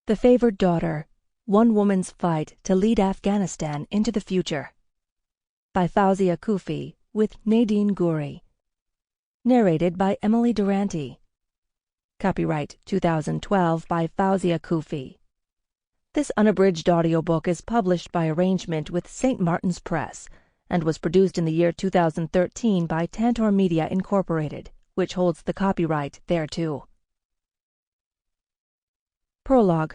The Favored Daughter, One Woman's Fight to Lead Afghanistan into the Future, by Fawzia Koofi, with Nadine Ghouri. Narrated by Emily Durante. Copyright 2012 by Fawzia Koofi. This unabridged audiobook is published by arrangement with St. Martin's Press and was produced in the year 2013 by Tantor Media Incorporated, which holds the copyright thereto. Prologue.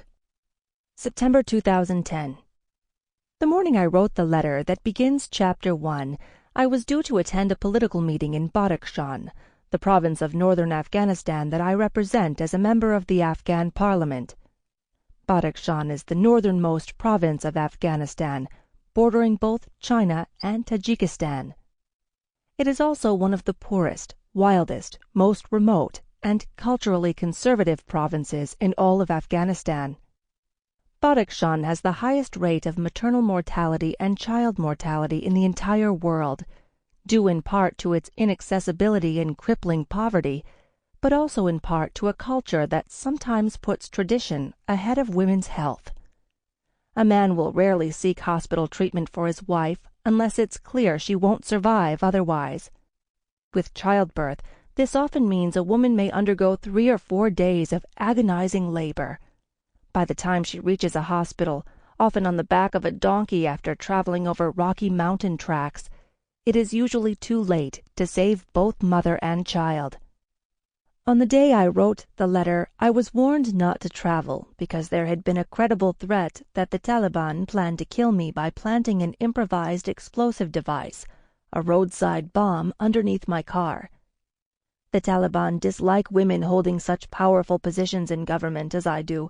September 2010. The morning I wrote the letter that begins Chapter 1, I was due to attend a political meeting in Badakhshan, the province of northern Afghanistan that I represent as a member of the Afghan parliament. Badakhshan is the northernmost province of Afghanistan, bordering both China and Tajikistan. It is also one of the poorest, wildest, most remote, and culturally conservative provinces in all of Afghanistan. Badakhshan has the highest rate of maternal mortality and child mortality in the entire world, due in part to its inaccessibility and crippling poverty, but also in part to a culture that sometimes puts tradition ahead of women's health. A man will rarely seek hospital treatment for his wife unless it's clear she won't survive otherwise. With childbirth, this often means a woman may undergo 3 or 4 days of agonizing labor. By the time she reaches a hospital, often on the back of a donkey after traveling over rocky mountain tracks, it is usually too late to save both mother and child. On the day I wrote the letter, I was warned not to travel because there had been a credible threat that the Taliban planned to kill me by planting an improvised explosive device, a roadside bomb, underneath my car. The Taliban dislike women holding such powerful positions in government as I do,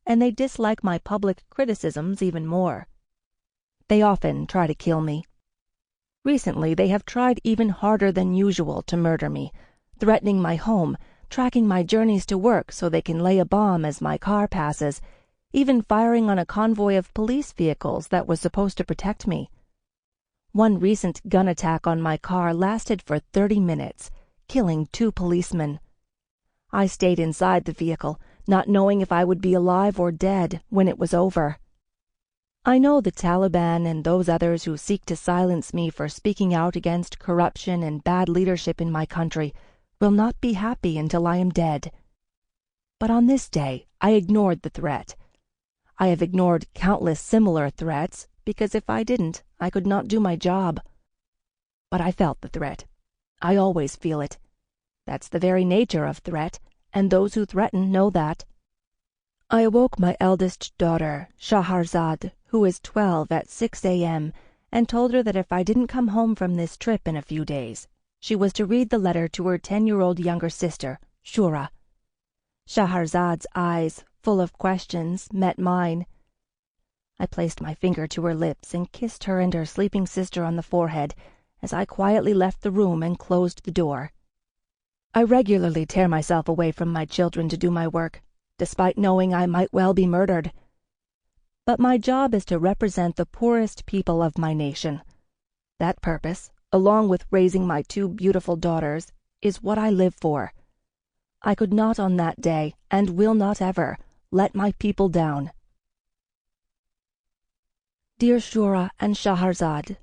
and they dislike my public criticisms even more. They often try to kill me. Recently, they have tried even harder than usual to murder me, threatening my home, tracking my journeys to work so they can lay a bomb as my car passes, even firing on a convoy of police vehicles that was supposed to protect me. One recent gun attack on my car lasted for 30 minutes, killing 2 policemen. I stayed inside the vehicle, not knowing if I would be alive or dead when it was over. I know the Taliban and those others who seek to silence me for speaking out against corruption and bad leadership in my country will not be happy until I am dead. But on this day, I ignored the threat. I have ignored countless similar threats because if I didn't, I could not do my job. But I felt the threat. I always feel it. That's the very nature of threat, and those who threaten know that. I awoke my eldest daughter, Shahrazad, who is 12, at 6 a.m., and told her that if I didn't come home from this trip in a few days, she was to read the letter to her 10-year-old younger sister, Shura. Shahrazad's eyes, full of questions, met mine. I placed my finger to her lips and kissed her and her sleeping sister on the forehead as I quietly left the room and closed the door. I regularly tear myself away from my children to do my work, despite knowing I might well be murdered. But my job is to represent the poorest people of my nation. That purpose, along with raising my 2 beautiful daughters, is what I live for. I could not on that day, and will not ever, let my people down. Dear Shura and Shahrazad,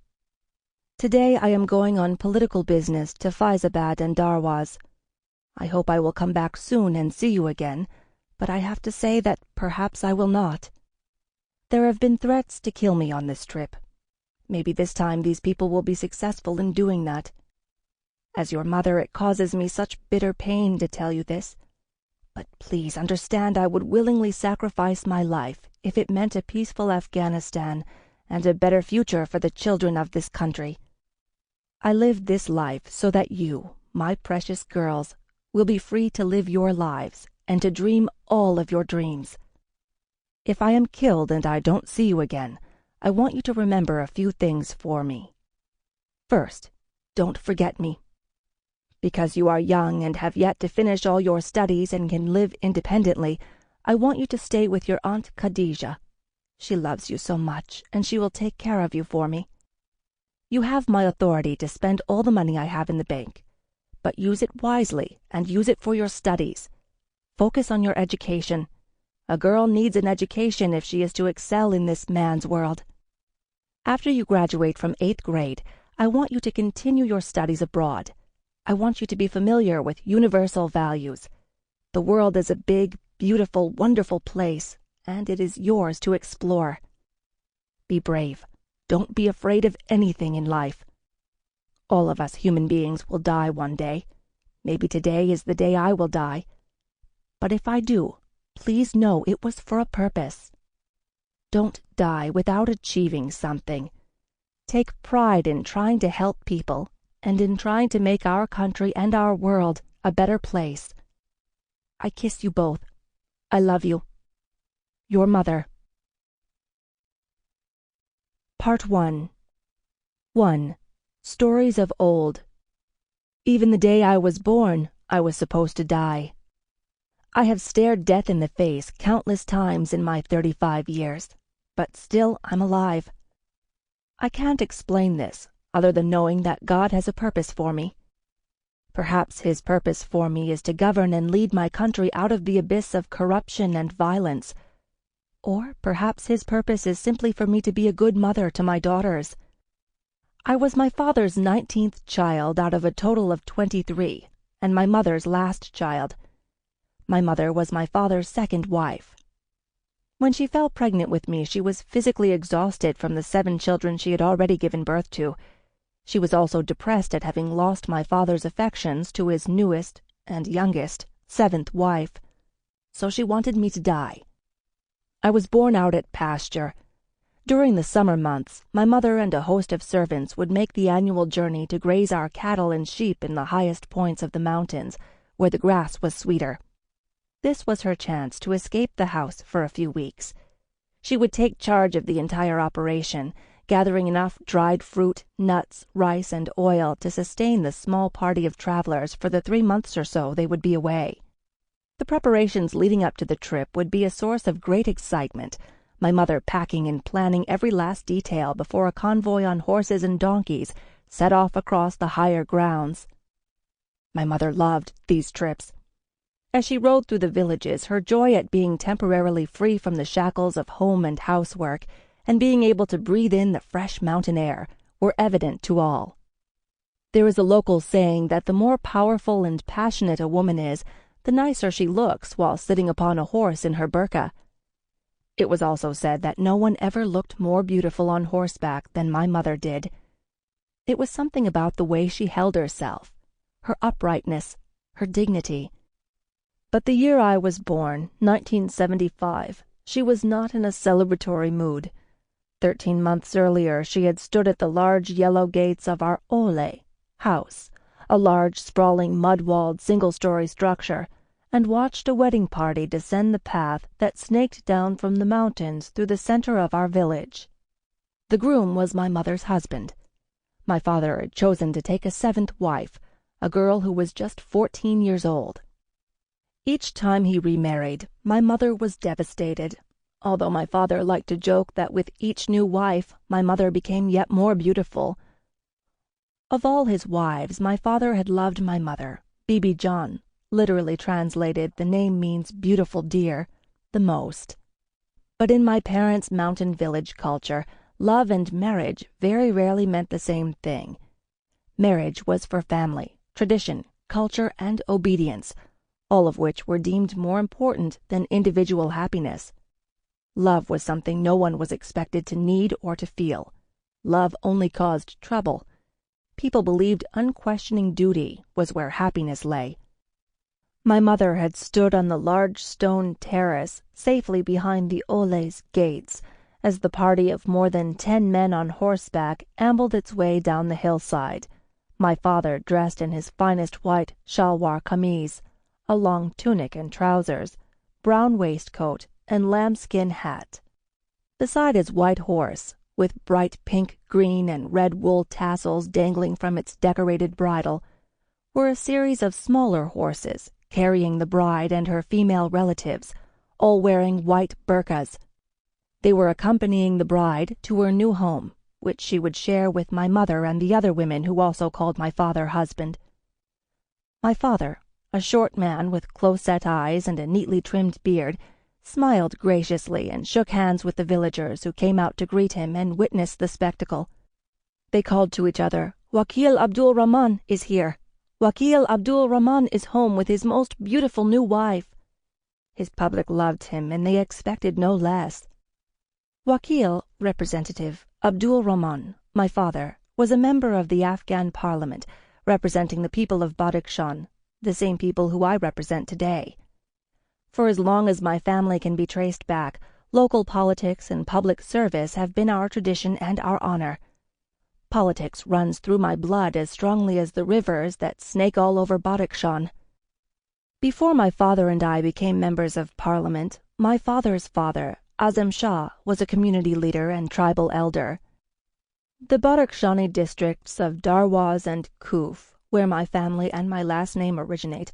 today I am going on political business to Faizabad and Darwaz. I hope I will come back soon and see you again, but I have to say that perhaps I will not. There have been threats to kill me on this trip. Maybe this time these people will be successful in doing that. As your mother, it causes me such bitter pain to tell you this, but please understand I would willingly sacrifice my life if it meant a peaceful Afghanistan and a better future for the children of this country. I lived this life so that you, my precious girls, will be free to live your lives and to dream all of your dreams. If I am killed and I don't see you again, I want you to remember a few things for me. First, don't forget me. Because you are young and have yet to finish all your studies and can live independently, I want you to stay with your Aunt Khadija. She loves you so much, and she will take care of you for me. You have my authority to spend all the money I have in the bank, but use it wisely and use it for your studies. Focus on your education. A girl needs an education if she is to excel in this man's world. After you graduate from 8th grade, I want you to continue your studies abroad. I want you to be familiar with universal values. The world is a big, beautiful, wonderful place, and it is yours to explore. Be brave. Don't be afraid of anything in life. All of us human beings will die one day. Maybe today is the day I will die. But if I do, please know it was for a purpose. Don't die without achieving something. Take pride in trying to help people and in trying to make our country and our world a better place. I kiss you both. I love you. Your mother. Part 1. 1. Stories of old. Even the day I was born, I was supposed to die. I have stared death in the face countless times in my 35 years, but still I'm alive. I can't explain this, other than knowing that God has a purpose for me. Perhaps his purpose for me is to govern and lead my country out of the abyss of corruption and violence. Or perhaps his purpose is simply for me to be a good mother to my daughters. I was my father's 19th child out of a total of 23, and my mother's last child. My mother was my father's second wife. When she fell pregnant with me, she was physically exhausted from the 7 children she had already given birth to. She was also depressed at having lost my father's affections to his newest and youngest, 7th wife. So she wanted me to die. I was born out at pasture. During the summer months, my mother and a host of servants would make the annual journey to graze our cattle and sheep in the highest points of the mountains, where the grass was sweeter. This was her chance to escape the house for a few weeks. She would take charge of the entire operation, gathering enough dried fruit, nuts, rice, and oil to sustain the small party of travelers for the 3 months or so they would be away. The preparations leading up to the trip would be a source of great excitement, my mother packing and planning every last detail before a convoy on horses and donkeys set off across the higher grounds. My mother loved these trips. As she rode through the villages, her joy at being temporarily free from the shackles of home and housework and being able to breathe in the fresh mountain air were evident to all. There is a local saying that the more powerful and passionate a woman is, the nicer she looks while sitting upon a horse in her burqa. It was also said that no one ever looked more beautiful on horseback than my mother did. It was something about the way she held herself, her uprightness, her dignity. But the year I was born, 1975, she was not in a celebratory mood. 13 months earlier, she had stood at the large yellow gates of our house, a large, sprawling, mud-walled, single-story structure, and watched a wedding party descend the path that snaked down from the mountains through the center of our village. The groom was my mother's husband. My father had chosen to take a 7th wife, a girl who was just 14 years old. Each time he remarried, my mother was devastated, although my father liked to joke that with each new wife, my mother became yet more beautiful. Of all his wives, my father had loved my mother, Bibi John, literally translated, the name means beautiful deer, the most. But in my parents' mountain village culture, love and marriage very rarely meant the same thing. Marriage was for family, tradition, culture, and obedience, all of which were deemed more important than individual happiness. Love was something no one was expected to need or to feel. Love only caused trouble. People believed unquestioning duty was where happiness lay. My mother had stood on the large stone terrace safely behind the Ole's gates as the party of more than 10 men on horseback ambled its way down the hillside, my father dressed in his finest white shalwar kameez, a long tunic and trousers, brown waistcoat, and lambskin hat. Beside his white horse, with bright pink, green, and red wool tassels dangling from its decorated bridle, were a series of smaller horses carrying the bride and her female relatives, all wearing white burqas. They were accompanying the bride to her new home, which she would share with my mother and the other women who also called my father husband. My father, a short man with close-set eyes and a neatly trimmed beard, smiled graciously and shook hands with the villagers who came out to greet him and witness the spectacle. They called to each other, "Wakil Abdul Rahman is here. Wakil Abdul Rahman is home with his most beautiful new wife." His public loved him, and they expected no less. Wakil, Representative Abdul Rahman, my father, was a member of the Afghan parliament, representing the people of Badakhshan, the same people who I represent today. For as long as my family can be traced back, local politics and public service have been our tradition and our honor. Politics runs through my blood as strongly as the rivers that snake all over Badakhshan. Before my father and I became members of parliament, my father's father, Azam Shah, was a community leader and tribal elder. The Badakhshani districts of Darwaz and Koof, where my family and my last name originate,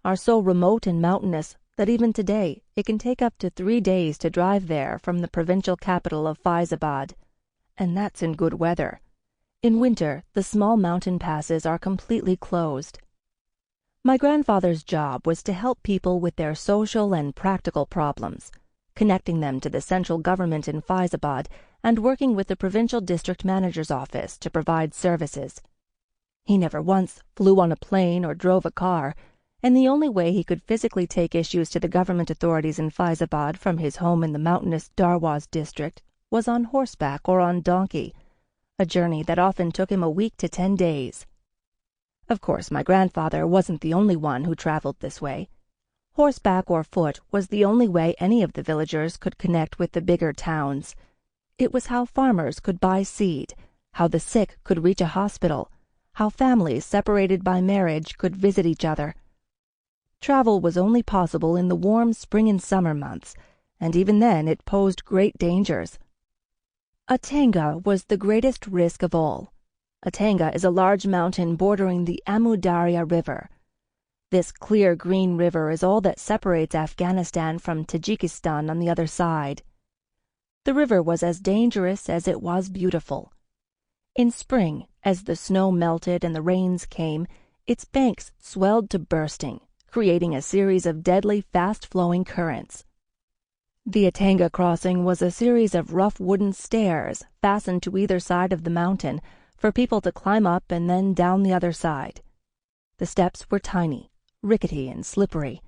are so remote and mountainous that even today it can take up to 3 days to drive there from the provincial capital of Faizabad, and that's in good weather. In winter, the small mountain passes are completely closed. My grandfather's job was to help people with their social and practical problems, connecting them to the central government in Faizabad and working with the provincial district manager's office to provide services. He never once flew on a plane or drove a car, and the only way he could physically take issues to the government authorities in Faizabad from his home in the mountainous Darwaz district was on horseback or on donkey, a journey that often took him a week to 10 days. Of course, my grandfather wasn't the only one who traveled this way. Horseback or foot was the only way any of the villagers could connect with the bigger towns. It was how farmers could buy seed, how the sick could reach a hospital, how families separated by marriage could visit each other. Travel was only possible in the warm spring and summer months, and even then it posed great dangers. A tanga was the greatest risk of all. A tanga is a large mountain bordering the Amu Darya River. This clear green river is all that separates Afghanistan from Tajikistan on the other side. The river was as dangerous as it was beautiful. In spring, as the snow melted and the rains came, its banks swelled to bursting, creating a series of deadly fast-flowing currents. The Atanga crossing was a series of rough wooden stairs fastened to either side of the mountain for people to climb up and then down the other side. The steps were tiny, rickety, and slippery.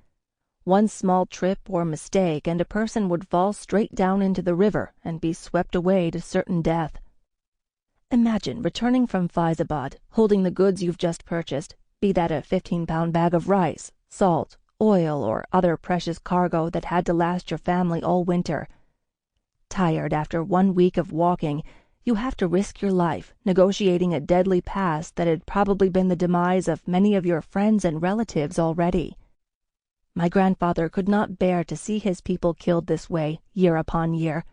One small trip or mistake and a person would fall straight down into the river and be swept away to certain death. Imagine returning from Faizabad, holding the goods you've just purchased, be that a 15-pound bag of rice, salt, oil, or other precious cargo that had to last your family all winter. Tired after 1 week of walking, you have to risk your life negotiating a deadly pass that had probably been the demise of many of your friends and relatives already. My grandfather could not bear to see his people killed this way year upon year,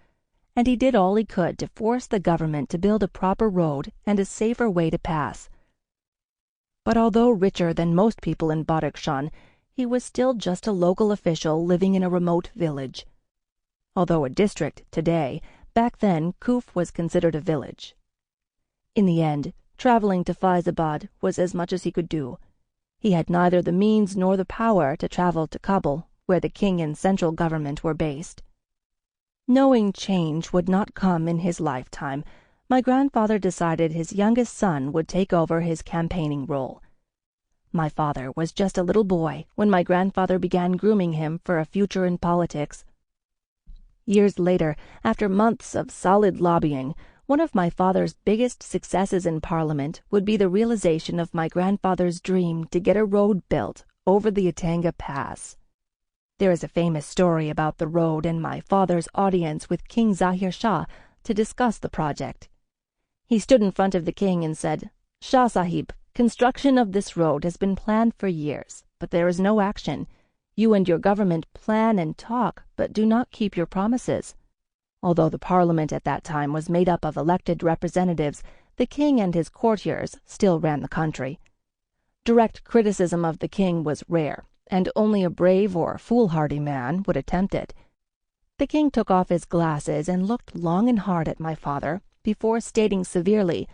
and he did all he could to force the government to build a proper road and a safer way to pass. But although richer than most people in Badakhshan, he was still just a local official living in a remote village. Although a district today, back then Koof was considered a village. In the end, traveling to Faizabad was as much as he could do. He had neither the means nor the power to travel to Kabul, where the king and central government were based. Knowing change would not come in his lifetime, my grandfather decided his youngest son would take over his campaigning role. My father was just a little boy when my grandfather began grooming him for a future in politics. Years later, after months of solid lobbying, one of my father's biggest successes in Parliament would be the realization of my grandfather's dream to get a road built over the Atanga Pass. There is a famous story about the road and my father's audience with King Zahir Shah to discuss the project. He stood in front of the king and said, "Shah Sahib, construction of this road has been planned for years, but there is no action. You and your government plan and talk, but do not keep your promises." Although the parliament at that time was made up of elected representatives, the king and his courtiers still ran the country. Direct criticism of the king was rare, and only a brave or foolhardy man would attempt it. The king took off his glasses and looked long and hard at my father before stating severely,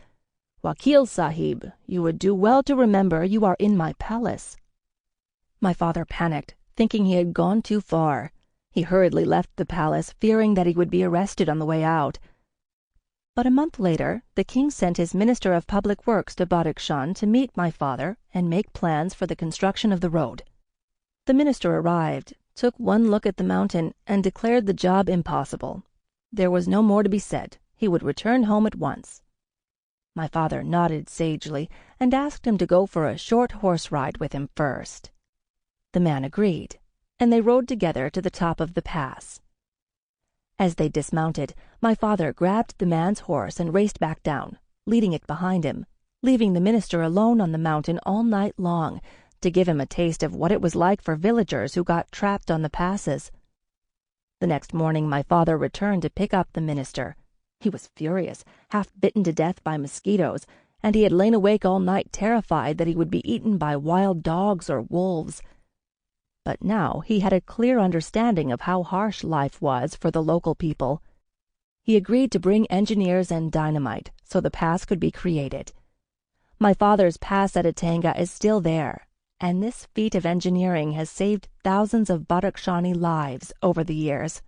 "Wakil Sahib, you would do well to remember you are in my palace." My father panicked, thinking he had gone too far. He hurriedly left the palace, fearing that he would be arrested on the way out. But a month later, the king sent his Minister of Public Works to Badakhshan to meet my father and make plans for the construction of the road. The minister arrived, took one look at the mountain, and declared the job impossible. There was no more to be said. He would return home at once. My father nodded sagely and asked him to go for a short horse ride with him first. The man agreed, and they rode together to the top of the pass. As they dismounted, my father grabbed the man's horse and raced back down, leading it behind him, leaving the minister alone on the mountain all night long to give him a taste of what it was like for villagers who got trapped on the passes. The next morning my father returned to pick up the minister. He was furious, half bitten to death by mosquitoes, and he had lain awake all night terrified that he would be eaten by wild dogs or wolves. But now he had a clear understanding of how harsh life was for the local people. He agreed to bring engineers and dynamite so the pass could be created. My father's pass at Atanga is still there, and this feat of engineering has saved thousands of Badakhshani lives over the years.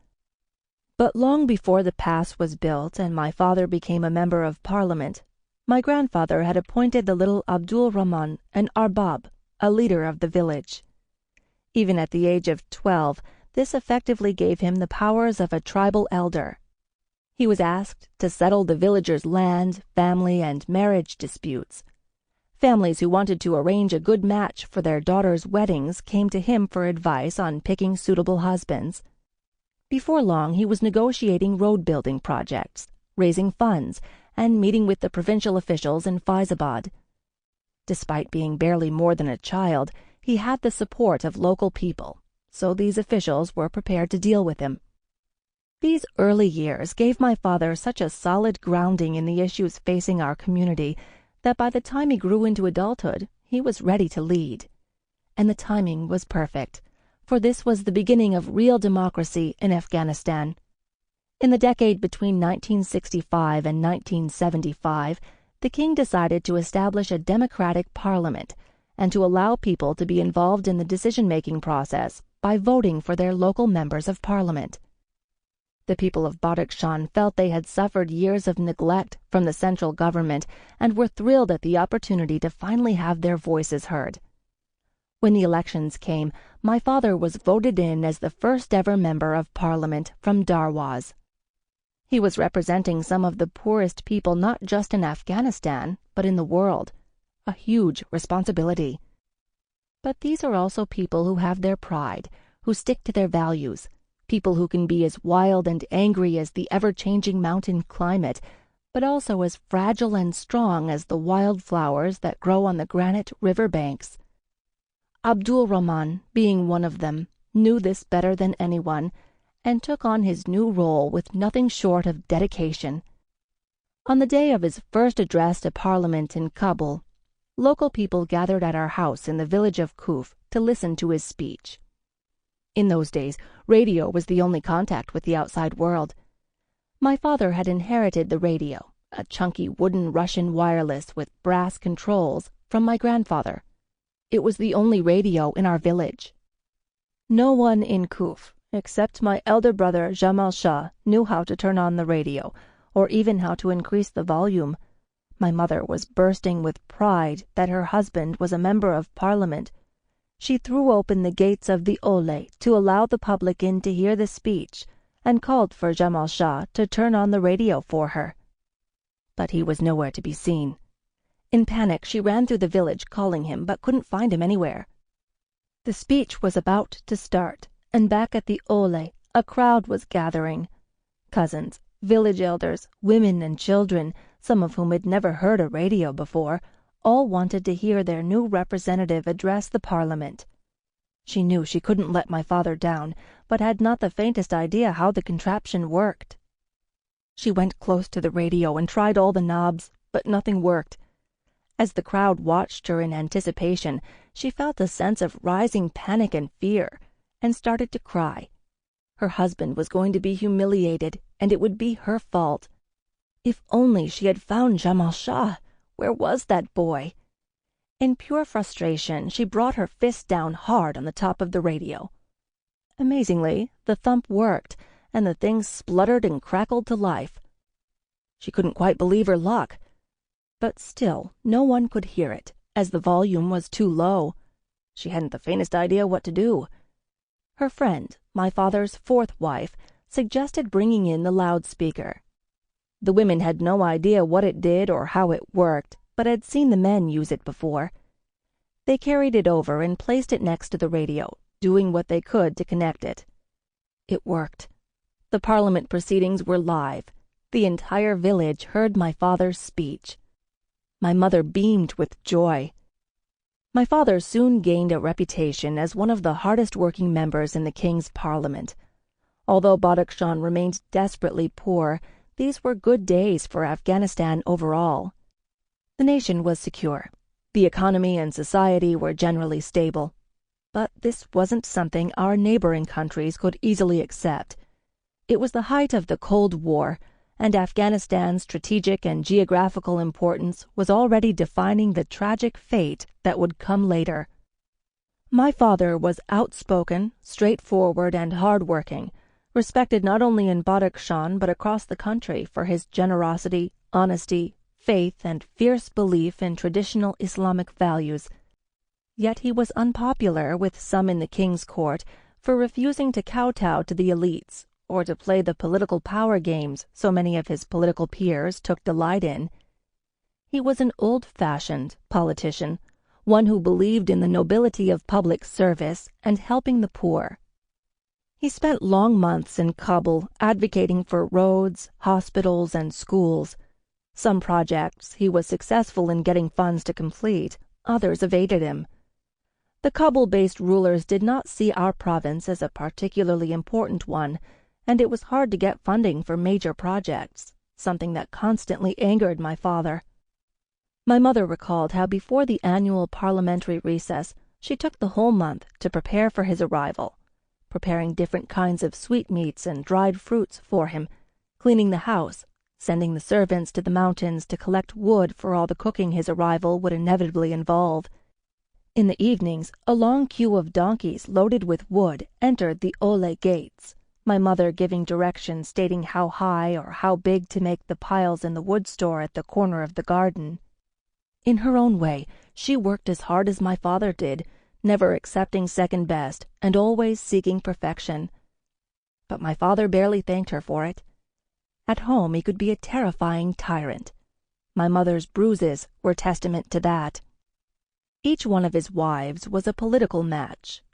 But long before the pass was built and my father became a member of parliament, my grandfather had appointed the little Abdul Rahman an arbab, a leader of the village. Even at the age of 12, this effectively gave him the powers of a tribal elder. He was asked to settle the villagers' land, family, and marriage disputes. Families who wanted to arrange a good match for their daughters' weddings came to him for advice on picking suitable husbands. Before long, he was negotiating road-building projects, raising funds, and meeting with the provincial officials in Faizabad. Despite being barely more than a child, he had the support of local people, so these officials were prepared to deal with him. These early years gave my father such a solid grounding in the issues facing our community that by the time he grew into adulthood, he was ready to lead. And the timing was perfect, for this was the beginning of real democracy in Afghanistan. In the decade between 1965 and 1975, the king decided to establish a democratic parliament and to allow people to be involved in the decision-making process by voting for their local members of parliament. The people of Badakhshan felt they had suffered years of neglect from the central government and were thrilled at the opportunity to finally have their voices heard. When the elections came, my father was voted in as the first-ever member of parliament from Darwaz. He was representing some of the poorest people not just in Afghanistan, but in the world. A huge responsibility. But these are also people who have their pride, who stick to their values, people who can be as wild and angry as the ever-changing mountain climate, but also as fragile and strong as the wildflowers that grow on the granite river banks. Abdul Rahman, being one of them, knew this better than anyone, and took on his new role with nothing short of dedication. On the day of his first address to Parliament in Kabul, local people gathered at our house in the village of Koof to listen to his speech. In those days, radio was the only contact with the outside world. My father had inherited the radio, a chunky wooden Russian wireless with brass controls, from my grandfather. It was the only radio in our village. No one in Koof, except my elder brother Jamal Shah, knew how to turn on the radio, or even how to increase the volume. My mother was bursting with pride that her husband was a member of parliament. She threw open the gates of the Ole to allow the public in to hear the speech and called for Jamal Shah to turn on the radio for her. But he was nowhere to be seen. In panic, she ran through the village calling him, but couldn't find him anywhere. The speech was about to start, and back at the Ole, a crowd was gathering. Cousins, village elders, women and children, some of whom had never heard a radio before, all wanted to hear their new representative address the parliament. She knew she couldn't let my father down, but had not the faintest idea how the contraption worked. She went close to the radio and tried all the knobs, but nothing worked. As the crowd watched her in anticipation, she felt a sense of rising panic and fear, and started to cry. Her husband was going to be humiliated, and it would be her fault. If only she had found Jamal Shah! Where was that boy? In pure frustration, she brought her fist down hard on the top of the radio. Amazingly, the thump worked, and the thing spluttered and crackled to life. She couldn't quite believe her luck. But still, no one could hear it, as the volume was too low. She hadn't the faintest idea what to do. Her friend, my father's fourth wife, suggested bringing in the loudspeaker. The women had no idea what it did or how it worked, but had seen the men use it before. They carried it over and placed it next to the radio, doing what they could to connect it. It worked. The Parliament proceedings were live. The entire village heard my father's speech. My mother beamed with joy. My father soon gained a reputation as one of the hardest-working members in the King's Parliament. Although Badakhshan remained desperately poor, these were good days for Afghanistan overall. The nation was secure. The economy and society were generally stable. But this wasn't something our neighboring countries could easily accept. It was the height of the Cold War, and Afghanistan's strategic and geographical importance was already defining the tragic fate that would come later. My father was outspoken, straightforward, and hardworking, respected not only in Badakhshan but across the country for his generosity, honesty, faith, and fierce belief in traditional Islamic values. Yet he was unpopular with some in the king's court for refusing to kowtow to the elites or to play the political power games so many of his political peers took delight in. He was an old-fashioned politician, one who believed in the nobility of public service and helping the poor. He spent long months in Kabul advocating for roads, hospitals, and schools. Some projects he was successful in getting funds to complete, others evaded him. The Kabul-based rulers did not see our province as a particularly important one, and it was hard to get funding for major projects, something that constantly angered my father. My mother recalled how before the annual parliamentary recess, she took the whole month to prepare for his arrival, preparing different kinds of sweetmeats and dried fruits for him, cleaning the house, sending the servants to the mountains to collect wood for all the cooking his arrival would inevitably involve. In the evenings, a long queue of donkeys loaded with wood entered the Ole gates, my mother giving directions stating how high or how big to make the piles in the wood store at the corner of the garden. In her own way, she worked as hard as my father did, never accepting second best and always seeking perfection. But my father barely thanked her for it. At home he could be a terrifying tyrant. My mother's bruises were testament to that. Each one of his wives was a political match.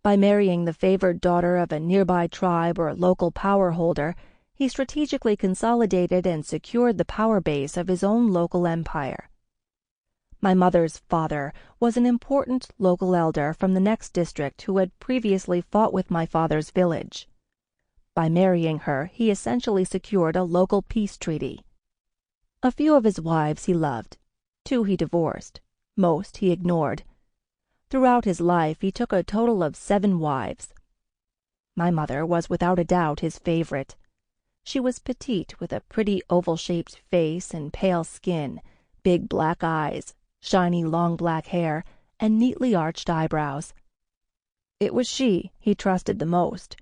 By marrying the favored daughter of a nearby tribe or local power holder, he strategically consolidated and secured the power base of his own local empire. My mother's father was an important local elder from the next district who had previously fought with my father's village. By marrying her, he essentially secured a local peace treaty. A few of his wives he loved. 2 he divorced. Most he ignored. Throughout his life, he took a total of 7 wives. My mother was without a doubt his favorite. She was petite with a pretty oval-shaped face and pale skin, big black eyes, shiny long black hair, and neatly arched eyebrows. It was she he trusted the most,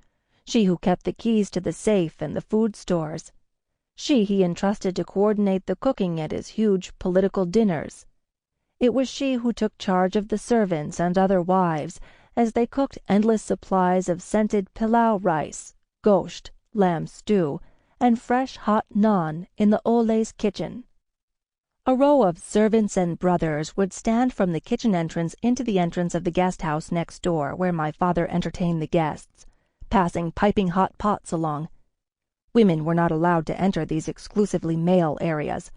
she who kept the keys to the safe and the food stores. She he entrusted to coordinate the cooking at his huge political dinners. It was she who took charge of the servants and other wives as they cooked endless supplies of scented pilau rice, gosht, lamb stew, and fresh hot naan in the Ole's kitchen. A row of servants and brothers would stand from the kitchen entrance into the entrance of the guest house next door where my father entertained the guests, passing piping hot pots along. Women were not allowed to enter these exclusively male areas.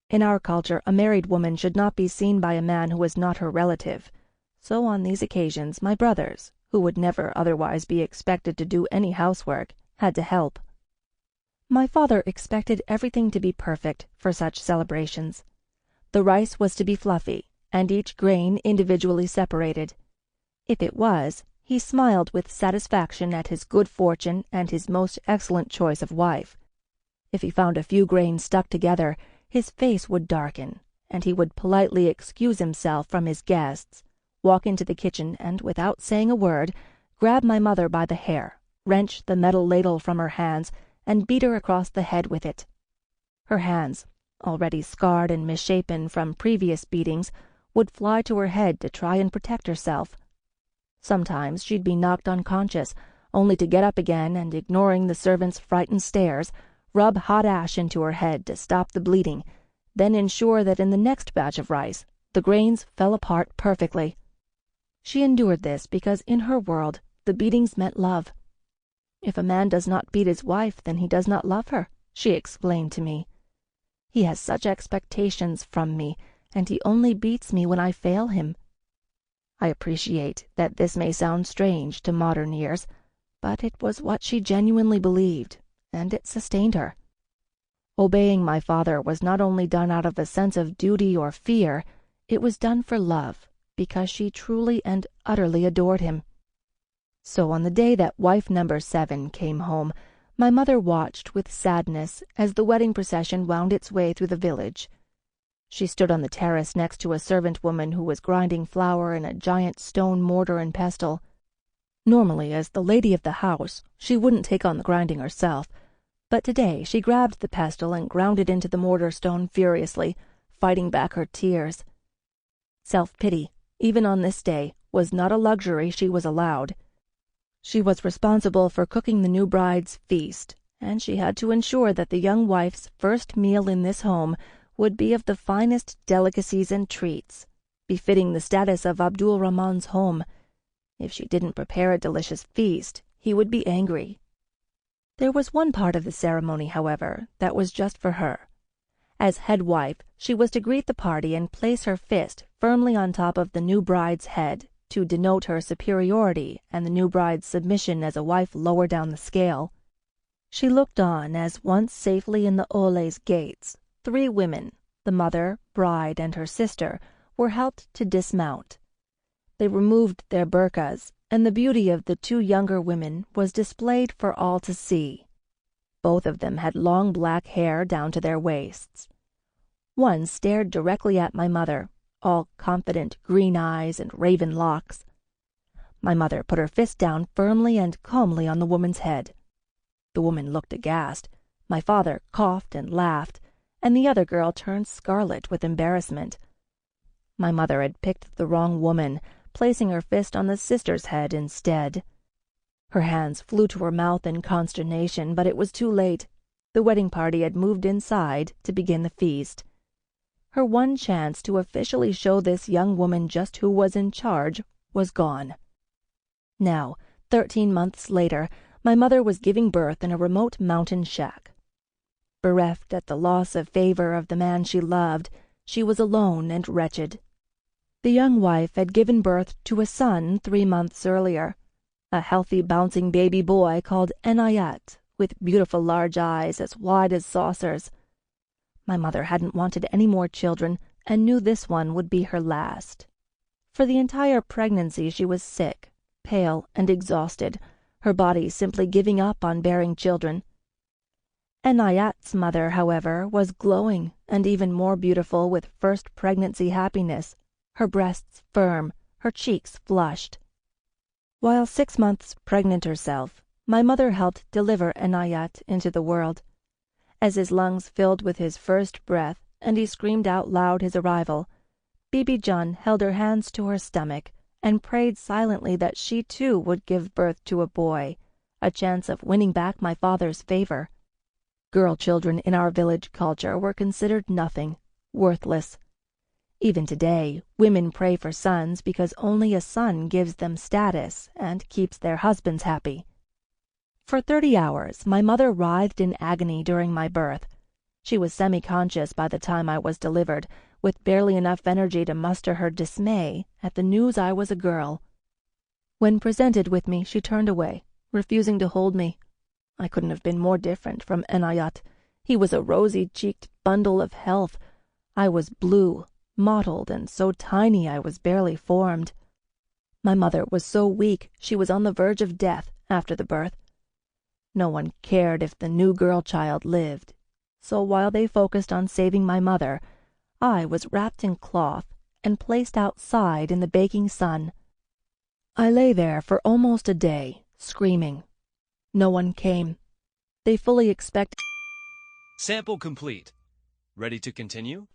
In our culture, a married woman should not be seen by a man who was not her relative, so on these occasions my brothers, who would never otherwise be expected to do any housework, had to help. My father expected everything to be perfect for such celebrations. The rice was to be fluffy, and each grain individually separated. If it was, he smiled with satisfaction at his good fortune and his most excellent choice of wife. If he found a few grains stuck together, his face would darken, and he would politely excuse himself from his guests, walk into the kitchen, and, without saying a word, grab my mother by the hair, wrench the metal ladle from her hands, and beat her across the head with it. Her hands, already scarred and misshapen from previous beatings, would fly to her head to try and protect herself. Sometimes she'd be knocked unconscious, only to get up again and, ignoring the servants' frightened stares, rub hot ash into her head to stop the bleeding, then ensure that in the next batch of rice the grains fell apart perfectly. She endured this because in her world the beatings meant love. "If a man does not beat his wife, then he does not love her," she explained to me. "He has such expectations from me, and he only beats me when I fail him." I appreciate that this may sound strange to modern ears, but it was what she genuinely believed, and it sustained her. Obeying my father was not only done out of a sense of duty or fear, it was done for love, because she truly and utterly adored him. So on the day that wife number 7 came home, my mother watched with sadness as the wedding procession wound its way through the village. She stood on the terrace next to a servant woman who was grinding flour in a giant stone mortar and pestle. Normally, as the lady of the house, she wouldn't take on the grinding herself, but today she grabbed the pestle and ground it into the mortar stone furiously, fighting back her tears. Self-pity, even on this day, was not a luxury she was allowed. She was responsible for cooking the new bride's feast, and she had to ensure that the young wife's first meal in this home would be of the finest delicacies and treats, befitting the status of Abdul Rahman's home. If she didn't prepare a delicious feast, he would be angry. There was one part of the ceremony, however, that was just for her. As head wife, she was to greet the party and place her fist firmly on top of the new bride's head to denote her superiority and the new bride's submission as a wife lower down the scale. She looked on as, once safely in the Ole's gates, 3 women, the mother, bride, and her sister, were helped to dismount. They removed their burqas, and the beauty of the 2 younger women was displayed for all to see. Both of them had long black hair down to their waists. One stared directly at my mother, all confident green eyes and raven locks. My mother put her fist down firmly and calmly on the woman's head. The woman looked aghast. My father coughed and laughed, and the other girl turned scarlet with embarrassment. My mother had picked the wrong woman, placing her fist on the sister's head instead. Her hands flew to her mouth in consternation, but it was too late. The wedding party had moved inside to begin the feast. Her one chance to officially show this young woman just who was in charge was gone. Now, 13 months later, my mother was giving birth in a remote mountain shack. Bereft at the loss of favor of the man she loved, she was alone and wretched. The young wife had given birth to a son 3 months earlier, a healthy, bouncing baby boy called Enayat, with beautiful large eyes as wide as saucers. My mother hadn't wanted any more children and knew this one would be her last. For the entire pregnancy she was sick, pale, and exhausted, her body simply giving up on bearing children. Enayat's mother, however, was glowing and even more beautiful with first pregnancy happiness, her breasts firm, her cheeks flushed. While 6 months pregnant herself, my mother helped deliver Enayat into the world. As his lungs filled with his first breath and he screamed out loud his arrival, Bibi John held her hands to her stomach and prayed silently that she too would give birth to a boy, a chance of winning back my father's favor. Girl children in our village culture were considered nothing, worthless. Even today, women pray for sons because only a son gives them status and keeps their husbands happy. For 30 hours, my mother writhed in agony during my birth. She was semi-conscious by the time I was delivered, with barely enough energy to muster her dismay at the news I was a girl. When presented with me, she turned away, refusing to hold me. I couldn't have been more different from Enayat. He was a rosy-cheeked bundle of health. I was blue, mottled, and so tiny I was barely formed. My mother was so weak she was on the verge of death after the birth. No one cared if the new girl child lived, so while they focused on saving my mother, I was wrapped in cloth and placed outside in the baking sun. I lay there for almost a day, screaming. No one came. They fully expected. Sample complete. Ready to continue?